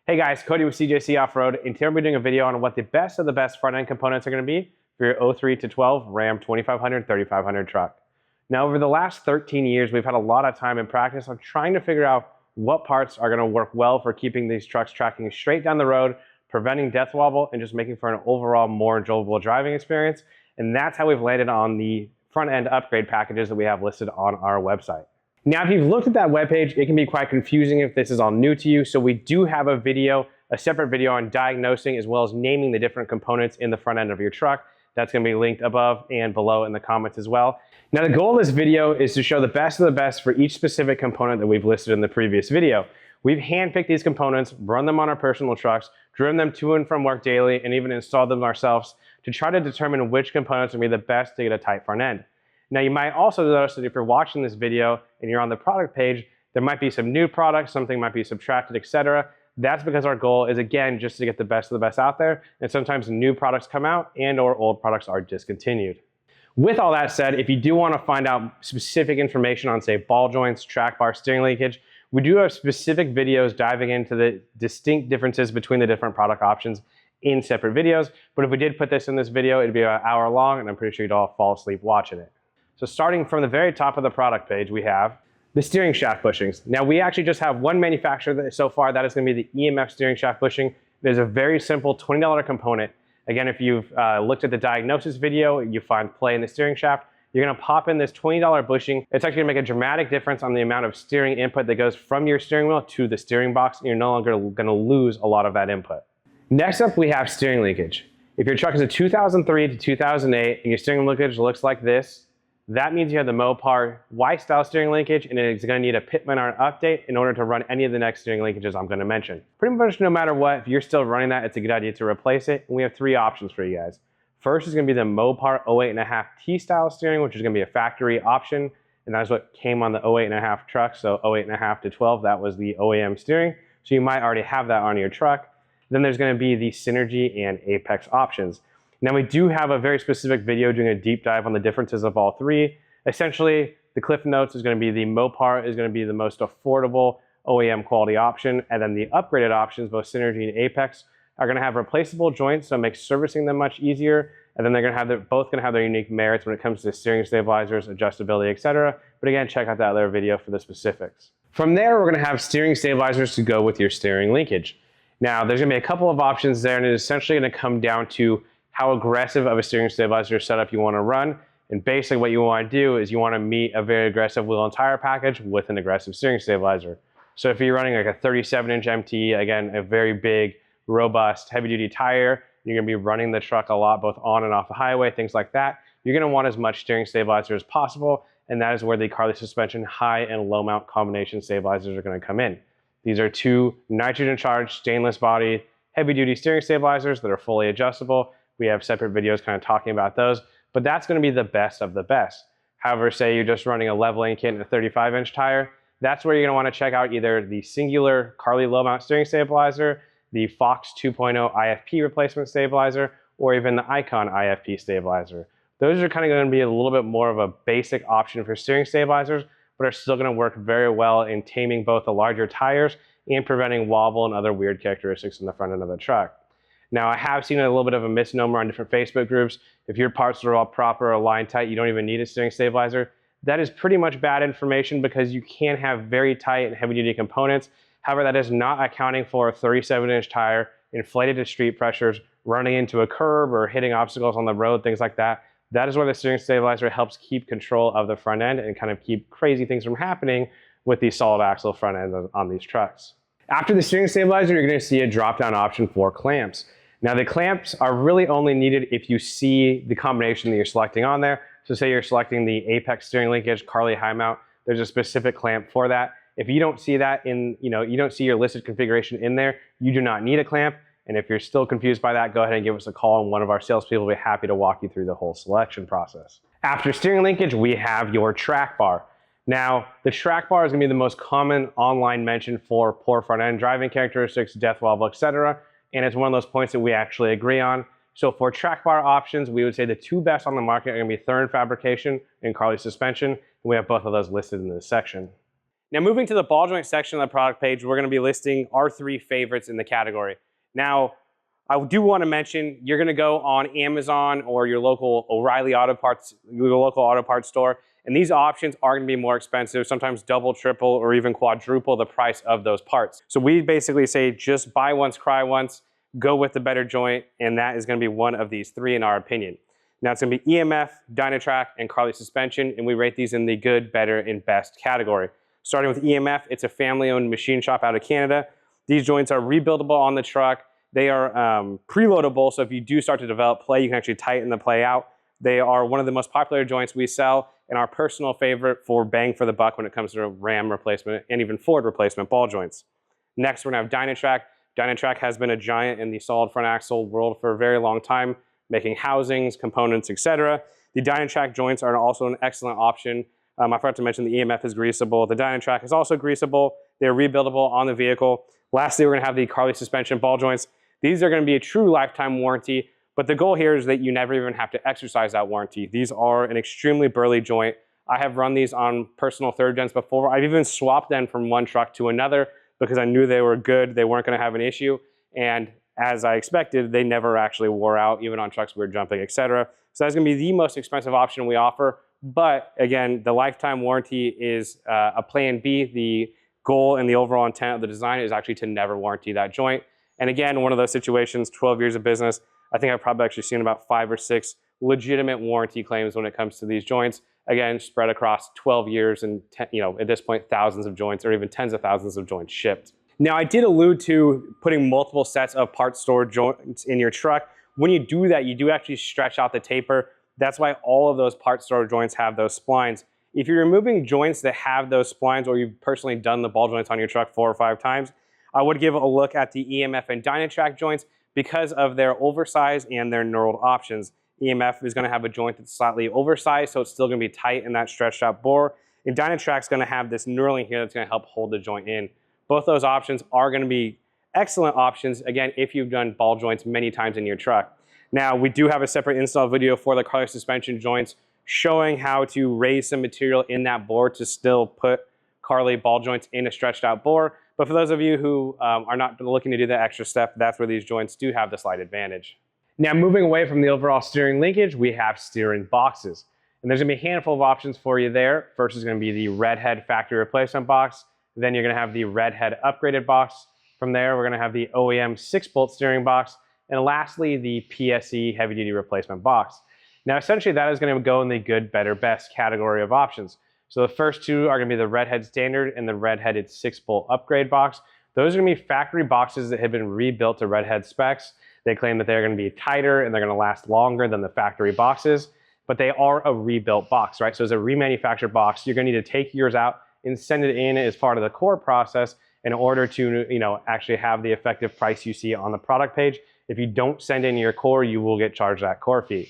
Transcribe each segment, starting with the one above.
Hey guys, Cody with CJC Off-Road, and today we're doing a video on what the best of the best front-end components are going to be for your 03 to 12 Ram 2500, 3500 truck. Now, over the last 13 years, we've had a lot of time and practice on trying to figure out what parts are going to work well for keeping these trucks tracking straight down the road, preventing death wobble, and just making for an overall more enjoyable driving experience. And that's how we've landed on the front-end upgrade packages that we have listed on our website. Now, if you've looked at that webpage, it can be quite confusing if this is all new to you. So we do have a separate video on diagnosing as well as naming the different components in the front end of your truck. That's going to be linked above and below in the comments as well. Now, the goal of this video is to show the best of the best for each specific component that we've listed in the previous video. We've handpicked these components, run them on our personal trucks, driven them to and from work daily, and even installed them ourselves to try to determine which components are going to be the best to get a tight front end. Now, you might also notice that if you're watching this video and you're on the product page, there might be some new products, something might be subtracted, etc. That's because our goal is, again, just to get the best of the best out there, and sometimes new products come out and or old products are discontinued. With all that said, if you do want to find out specific information on, say, ball joints, track bar, steering leakage, we do have specific videos diving into the distinct differences between the different product options in separate videos. But if we did put this in this video, it'd be about an hour long, and I'm pretty sure you'd all fall asleep watching it. So starting from the very top of the product page, we have the steering shaft bushings. Now, we actually just have one manufacturer so far. That is going to be the EMF steering shaft bushing. It is a very simple $20 component. Again, if you've looked at the diagnosis video, you find play in the steering shaft, you're going to pop in this $20 bushing. It's actually going to make a dramatic difference on the amount of steering input that goes from your steering wheel to the steering box, and you're no longer going to lose a lot of that input. Next up, we have steering leakage. If your truck is a 2003 to 2008 and your steering leakage looks like this, that means you have the Mopar Y-style steering linkage, and it's going to need a Pitman or an update in order to run any of the next steering linkages I'm going to mention. Pretty much no matter what, if you're still running that, it's a good idea to replace it. And we have three options for you guys. First is going to be the Mopar 08.5 T-style steering, which is going to be a factory option, and that is what came on the 08.5 truck. So 08.5 to 12, that was the OEM steering. So you might already have that on your truck. Then there's going to be the Synergy and Apex options. Now, we do have a very specific video doing a deep dive on the differences of all three. Essentially, the Cliff Notes is going to be the Mopar is going to be the most affordable OEM quality option, and then the upgraded options, both Synergy and Apex, are going to have replaceable joints, so it makes servicing them much easier, and then they're going to have both going to have their unique merits when it comes to steering stabilizers, adjustability, etc. But again, check out that other video for the specifics. From there, we're going to have steering stabilizers to go with your steering linkage. Now, there's going to be a couple of options there, and it's essentially going to come down to how aggressive of a steering stabilizer setup you want to run. And basically what you want to do is you want to meet a very aggressive wheel and tire package with an aggressive steering stabilizer. So if you're running like a 37-inch MT, again, a very big, robust, heavy-duty tire, you're going to be running the truck a lot, both on and off the highway, things like that. You're going to want as much steering stabilizer as possible, and that is where the Carli suspension high and low mount combination stabilizers are going to come in. These are two nitrogen-charged, stainless body, heavy-duty steering stabilizers that are fully adjustable. We have separate videos kind of talking about those, but that's going to be the best of the best. However, say you're just running a leveling kit and a 35-inch tire, that's where you're going to want to check out either the singular Carli low mount steering stabilizer, the Fox 2.0 IFP replacement stabilizer, or even the Icon IFP stabilizer. Those are kind of going to be a little bit more of a basic option for steering stabilizers, but are still going to work very well in taming both the larger tires and preventing wobble and other weird characteristics in the front end of the truck. Now, I have seen a little bit of a misnomer on different Facebook groups. If your parts are all proper or aligned tight, you don't even need a steering stabilizer. That is pretty much bad information because you can have very tight and heavy-duty components. However, that is not accounting for a 37-inch tire, inflated to street pressures, running into a curb or hitting obstacles on the road, things like that. That is where the steering stabilizer helps keep control of the front end and kind of keep crazy things from happening with the solid axle front end on these trucks. After the steering stabilizer, you're going to see a drop-down option for clamps. Now, the clamps are really only needed if you see the combination that you're selecting on there. So say you're selecting the Apex steering linkage, Carli high mount, there's a specific clamp for that. If you don't see that you don't see your listed configuration in there, you do not need a clamp. And if you're still confused by that, go ahead and give us a call, and one of our salespeople will be happy to walk you through the whole selection process. After steering linkage, we have your track bar. Now, the track bar is going to be the most common online mention for poor front end driving characteristics, death wobble, etc. And it's one of those points that we actually agree on. So for track bar options, we would say the two best on the market are going to be Thuren fabrication and Carli suspension. And we have both of those listed in this section. Now moving to the ball joint section of the product page, we're going to be listing our 3 favorites in the category. Now, I do want to mention, you're going to go on Amazon or your local O'Reilly Auto Parts, your local auto parts store, and these options are going to be more expensive, sometimes double, triple, or even quadruple the price of those parts. So we basically say just buy once, cry once, go with the better joint, and that is going to be one of these 3 in our opinion. Now it's going to be EMF, Dynatrac, and Carli suspension, and we rate these in the good, better, and best category. Starting with EMF, it's a family-owned machine shop out of Canada. These joints are rebuildable on the truck. They are preloadable, so if you do start to develop play, you can actually tighten the play out. They are one of the most popular joints we sell and our personal favorite for bang for the buck when it comes to Ram replacement and even Ford replacement ball joints. Next, we're going to have Dynatrac. Dynatrac has been a giant in the solid front axle world for a very long time, making housings, components, etc. The Dynatrac joints are also an excellent option. I forgot to mention the EMF is greasable. The Dynatrac is also greasable. They're rebuildable on the vehicle. Lastly, we're going to have the Carli suspension ball joints. These are going to be a true lifetime warranty, but the goal here is that you never even have to exercise that warranty. These are an extremely burly joint. I have run these on personal 3rd gens before. I've even swapped them from one truck to another because I knew they were good, they weren't going to have an issue, and as I expected, they never actually wore out, even on trucks we were jumping, etc. So that's going to be the most expensive option we offer. But again, the lifetime warranty is a plan B. The goal and the overall intent of the design is actually to never warranty that joint. And again, one of those situations, 12 years of business, I think I've probably actually seen about 5 or 6 legitimate warranty claims when it comes to these joints. Again, spread across 12 years and at this point, thousands of joints or even tens of thousands of joints shipped. Now, I did allude to putting multiple sets of part storage joints in your truck. When you do that, you do actually stretch out the taper. That's why all of those part storage joints have those splines. If you're removing joints that have those splines, or you've personally done the ball joints on your truck 4 or 5 times, I would give a look at the EMF and Dynatrac joints because of their oversized and their knurled options. EMF is going to have a joint that's slightly oversized, so it's still going to be tight in that stretched out bore. And Dynatrac is going to have this knurling here that's going to help hold the joint in. Both those options are going to be excellent options, again, if you've done ball joints many times in your truck. Now, we do have a separate install video for the Carli suspension joints showing how to raise some material in that bore to still put Carli ball joints in a stretched out bore. But for those of you who are not looking to do that extra step, that's where these joints do have the slight advantage. Now, moving away from the overall steering linkage, we have steering boxes. And there's going to be a handful of options for you there. First is going to be the Redhead factory replacement box. Then you're going to have the Redhead upgraded box. From there, we're going to have the OEM 6-bolt steering box. And lastly, the PSE heavy-duty replacement box. Now, essentially, that is going to go in the good, better, best category of options. So the first 2 are going to be the Redhead standard and the Redheaded 6-bolt upgrade box. Those are going to be factory boxes that have been rebuilt to Redhead specs. They claim that they're going to be tighter and they're going to last longer than the factory boxes, but they are a rebuilt box, right? So as a remanufactured box, you're going to need to take yours out and send it in as part of the core process in order to actually have the effective price you see on the product page. If you don't send in your core, you will get charged that core fee.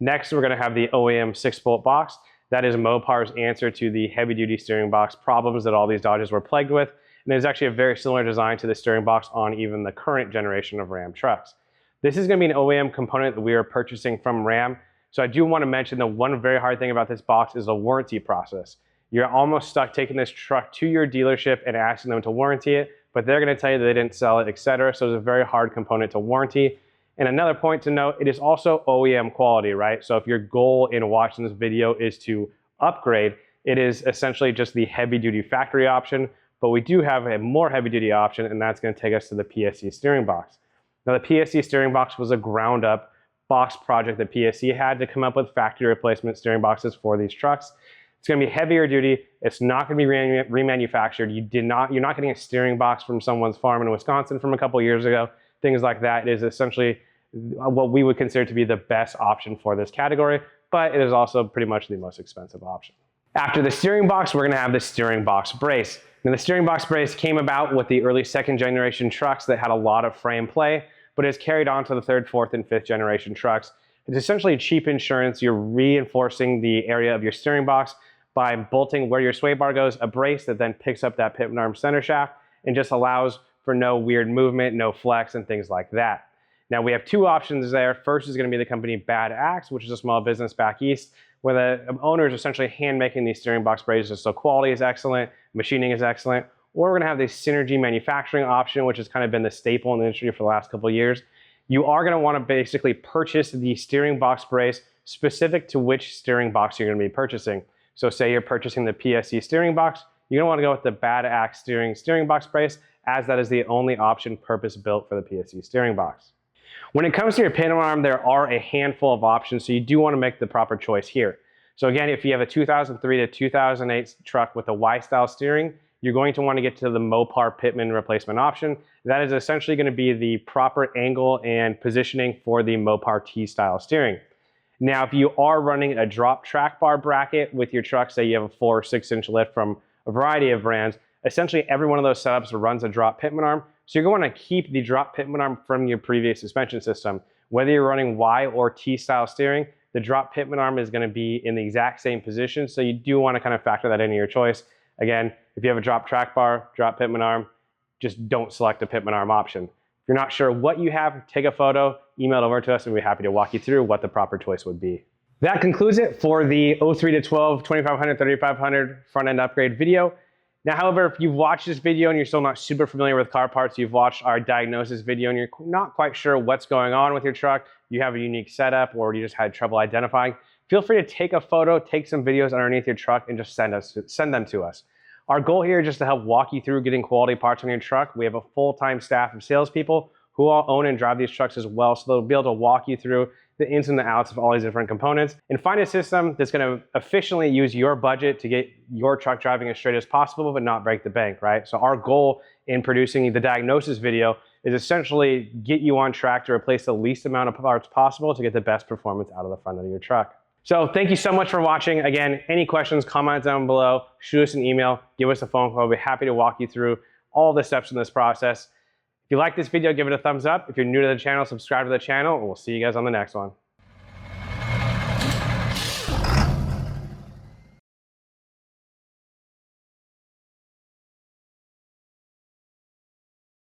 Next, we're going to have the OEM 6-bolt box. That is Mopar's answer to the heavy-duty steering box problems that all these Dodges were plagued with. And it's actually a very similar design to the steering box on even the current generation of Ram trucks. This is going to be an OEM component that we are purchasing from Ram. So I do want to mention that one very hard thing about this box is the warranty process. You're almost stuck taking this truck to your dealership and asking them to warranty it, but they're going to tell you that they didn't sell it, etc. So it's a very hard component to warranty. And another point to note, it is also OEM quality, right? So if your goal in watching this video is to upgrade, it is essentially just the heavy-duty factory option, but we do have a more heavy-duty option, and that's going to take us to the PSE steering box. Now, the PSE steering box was a ground-up box project that PSE had to come up with factory replacement steering boxes for these trucks. It's going to be heavier duty. It's not going to be remanufactured. You're not getting a steering box from someone's farm in Wisconsin from a couple years ago. Things like that. It is essentially what we would consider to be the best option for this category, but it is also pretty much the most expensive option. After the steering box, we're going to have the steering box brace. Now, the steering box brace came about with the early 2nd generation trucks that had a lot of frame play, but it's carried on to the 3rd, 4th, and 5th generation trucks. It's essentially cheap insurance. You're reinforcing the area of your steering box by bolting where your sway bar goes, a brace that then picks up that pivot arm center shaft and just allows for no weird movement, no flex, and things like that. Now, we have 2 options there. First is going to be the company Bad Axe, which is a small business back east. where the owner is essentially hand making these steering box braces. So quality is excellent, machining is excellent. Or we're going to have this synergy manufacturing option, which has kind of been the staple in the industry for the last couple of years. You are going to want to basically purchase the steering box brace specific to which steering box you're going to be purchasing. So say you're purchasing the PSC steering box, you're going to want to go with the Bad Axe steering box brace, as that is the only option purpose-built for the PSC steering box. When it comes to your pin arm, there are a handful of options, so you do want to make the proper choice here. So again, if you have a 2003 to 2008 truck with a Y-style steering, you're going to want to get to the Mopar Pitman replacement option. That is essentially going to be the proper angle and positioning for the Mopar T-style steering. Now, if you are running a drop track bar bracket with your truck, say you have a 4 or 6 inch lift from a variety of brands, essentially every one of those setups runs a drop pitman arm. So you're going to keep the drop pitman arm from your previous suspension system. Whether you're running Y or T style steering, the drop pitman arm is going to be in the exact same position. So you do want to kind of factor that into your choice. Again, if you have a drop track bar, drop pitman arm, just don't select a pitman arm option. If you're not sure what you have, take a photo, email it over to us, and we'll be happy to walk you through what the proper choice would be. That concludes it for the 03 to 12, 2500, 3500 front end upgrade video. Now, however, if you've watched this video and you're still not super familiar with car parts, you've watched our diagnosis video and you're not quite sure what's going on with your truck, you have a unique setup, or you just had trouble identifying, feel free to take a photo, take some videos underneath your truck, and just send them to us. Our goal here is just to help walk you through getting quality parts on your truck. We have a full-time staff of salespeople who all own and drive these trucks as well, so they'll be able to walk you through the ins and the outs of all these different components and find a system that's going to efficiently use your budget to get your truck driving as straight as possible, but not break the bank, right? So our goal in producing the diagnosis video is essentially get you on track to replace the least amount of parts possible to get the best performance out of the front of your truck. So thank you so much for watching. Again, any questions, comment down below, shoot us an email, give us a phone call. We'll be happy to walk you through all the steps in this process. If you like this video, give it a thumbs up. If you're new to the channel, subscribe to the channel, and we'll see you guys on the next one.